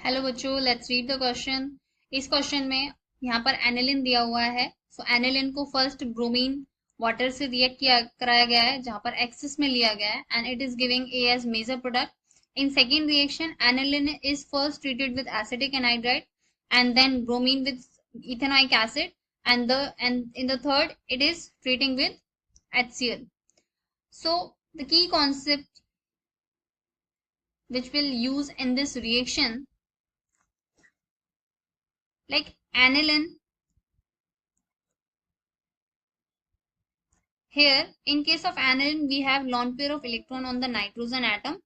Hello बच्चों, let's read the question. इस question में यहाँ पर एनिलिन दिया हुआ है। सो एनिलिन को फर्स्ट ब्रोमीन वाटर से रिएक्ट किया कराया गया है, जहाँ पर एक्सेस में लिया गया है, and it is giving a as major product. In second reaction aniline is first treated with acetic anhydride and then bromine with ethanoic acid, and in the third it is treating with HCl. So the key concept which will use in this reaction, like aniline. Here, in case of aniline, we have lone pair of electron on the nitrogen atom.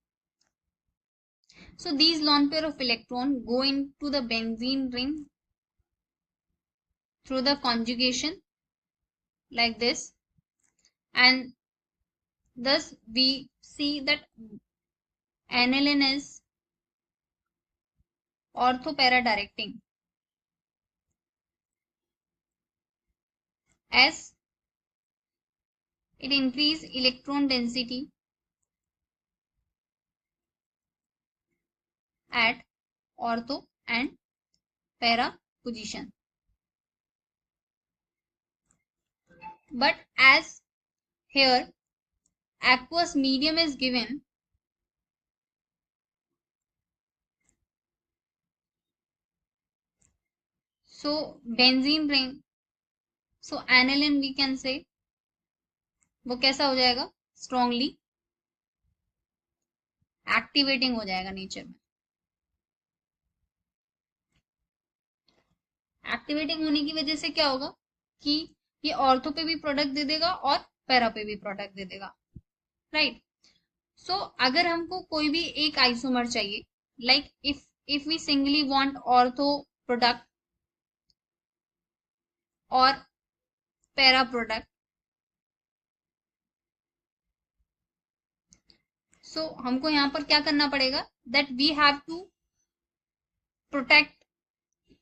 So these lone pair of electron go into the benzene ring through the conjugation like this, and thus we see that aniline is ortho-para directing, as it increase electron density at ortho and para position. But as here aqueous medium is given, so benzene ring, so aniline we can say वो कैसा हो जाएगा, strongly activating हो जाएगा nature में। Activating होने की वजह से क्या होगा कि ये ऑर्थो पे भी प्रोडक्ट दे देगा और पैरा पे भी प्रोडक्ट दे देगा, राइट। सो अगर हमको कोई भी एक आइसोमर चाहिए, like if we singly want ortho product और पैरा प्रोडक्ट, सो हमको यहाँ पर क्या करना पड़ेगा, that we have to protect,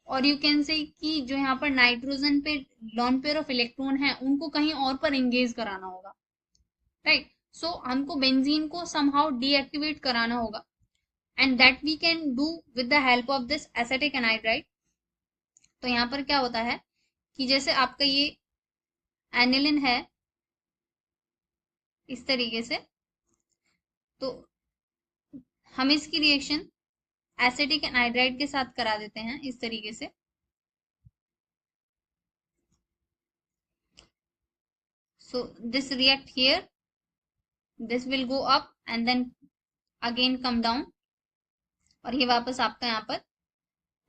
और यू कैन से कि जो यहाँ पर नाइट्रोजन पे लॉन पेयर ऑफ इलेक्ट्रॉन है उनको कहीं और पर एंगेज कराना होगा, राइट। सो हमको बेंजीन को समहाउ डीएक्टिवेट कराना होगा, and that we can do with the help of this acetic anhydride. तो यहाँ पर क्या होता है कि जैसे आपका ये एनिलिन है इस तरीके से, तो हम इसकी रिएक्शन एसिटिक एनहाइड्राइड के साथ करा देते हैं इस तरीके से। So this react here, this will go up and then again come down, और ये वापस आपका यहाँ पर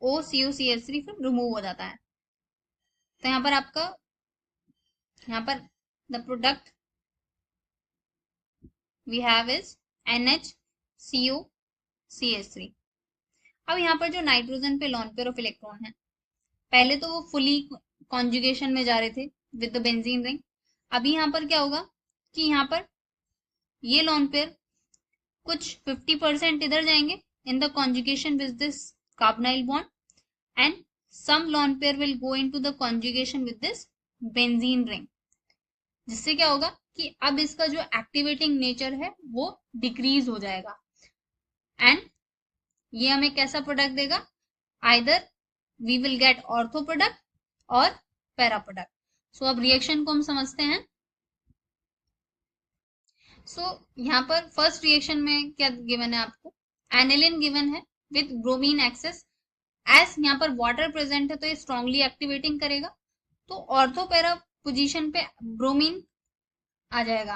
OCOCH3 फिर रिमूव हो जाता है। तो यहाँ पर आपका यहाँ पर the product we have is NHCOCH3। अब यहाँ पर जो नाइट्रोजन पे लॉन पेयर ऑफ इलेक्ट्रॉन है, पहले तो वो फुली कॉन्जुगेशन में जा रहे थे विद द बेंजीन रिंग। अभी यहाँ पर क्या होगा कि यहाँ पर ये लॉन पेयर कुछ 50% इधर जाएंगे in the conjugation with this carbonyl bond, and some lone pair will go into the conjugation with this benzene ring, जिससे क्या होगा कि अब इसका जो एक्टिवेटिंग नेचर है वो डिक्रीज हो जाएगा, एंड ये हमें कैसा प्रोडक्ट देगा, either we will get ortho product और पैरा प्रोडक्ट। सो अब रिएक्शन को हम समझते हैं। सो यहाँ पर फर्स्ट रिएक्शन में क्या गिवन है आपको, एनिलिन गिवन है विद ब्रोमीन एक्सेस, एस यहाँ पर वाटर प्रेजेंट है तो ये स्ट्रांगली एक्टिवेटिंग करेगा, तो ऑर्थो पैरा पोजीशन पे ब्रोमीन आ जाएगा।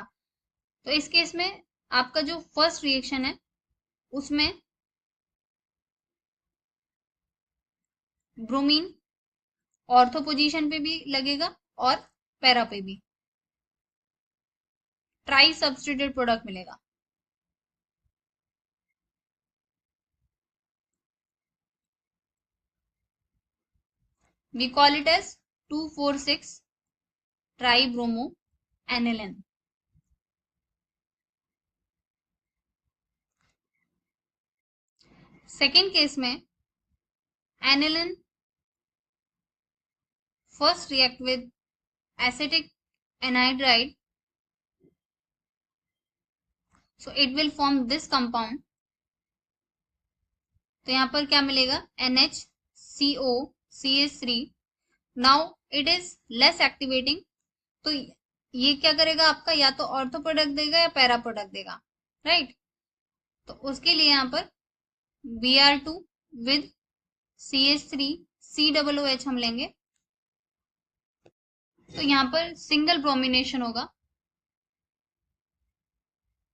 तो इस केस में आपका जो फर्स्ट रिएक्शन है उसमें ब्रोमीन ऑर्थो पोजीशन पे भी लगेगा और पैरा पे भी, ट्राई सब्स्टिट्यूटेड प्रोडक्ट मिलेगा। We call it as 2,4,6 tribromo aniline. Second case में aniline first react with acetic anhydride, so it will form this compound, तो यहाँ पर क्या मिलेगा, NHCOCH3। Now it is less activating, तो ये क्या करेगा आपका, या तो ऑर्थो प्रोडक्ट देगा या पैरा प्रोडक्ट देगा, राइट। तो उसके लिए यहाँ पर Br2 विद CH3 COOH हम लेंगे, तो यहाँ पर सिंगल ब्रोमिनेशन होगा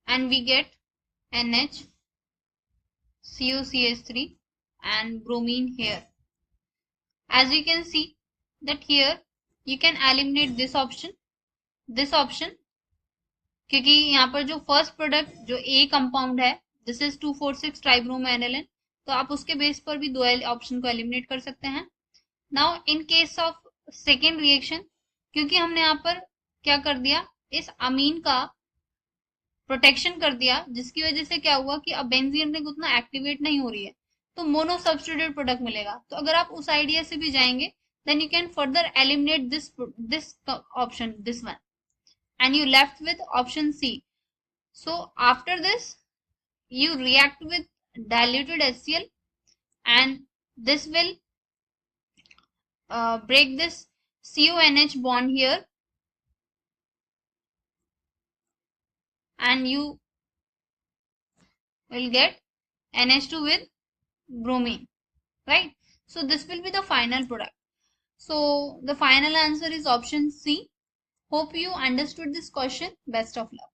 and we get NHCOCH3 and bromine here. As you can see that here you can eliminate this option, क्योंकि यहाँ पर जो फर्स्ट प्रोडक्ट जो ए कंपाउंड है, दिस इज 2,4,6 ट्राइब्रोमो, तो आप उसके बेस पर भी दो ऑप्शन को एलिमिनेट कर सकते हैं। Now in case of second reaction, क्योंकि हमने यहाँ पर क्या कर दिया, इस अमीन का प्रोटेक्शन कर दिया, जिसकी वजह से क्या हुआ कि अब बेंजीन रिंग उतना एक्टिवेट नहीं हो रही है, तो मोनो सब्स्टिट्यूट प्रोडक्ट मिलेगा। तो अगर आप उस आइडिया से भी जाएंगे, then you can further eliminate this option, this one, and you left with option C. So after this you react with diluted HCl and this will break this CONH bond here and you will get NH2 with bromine, right? So this will be the final product. So the final answer is option C. Hope you understood this question. Best of luck.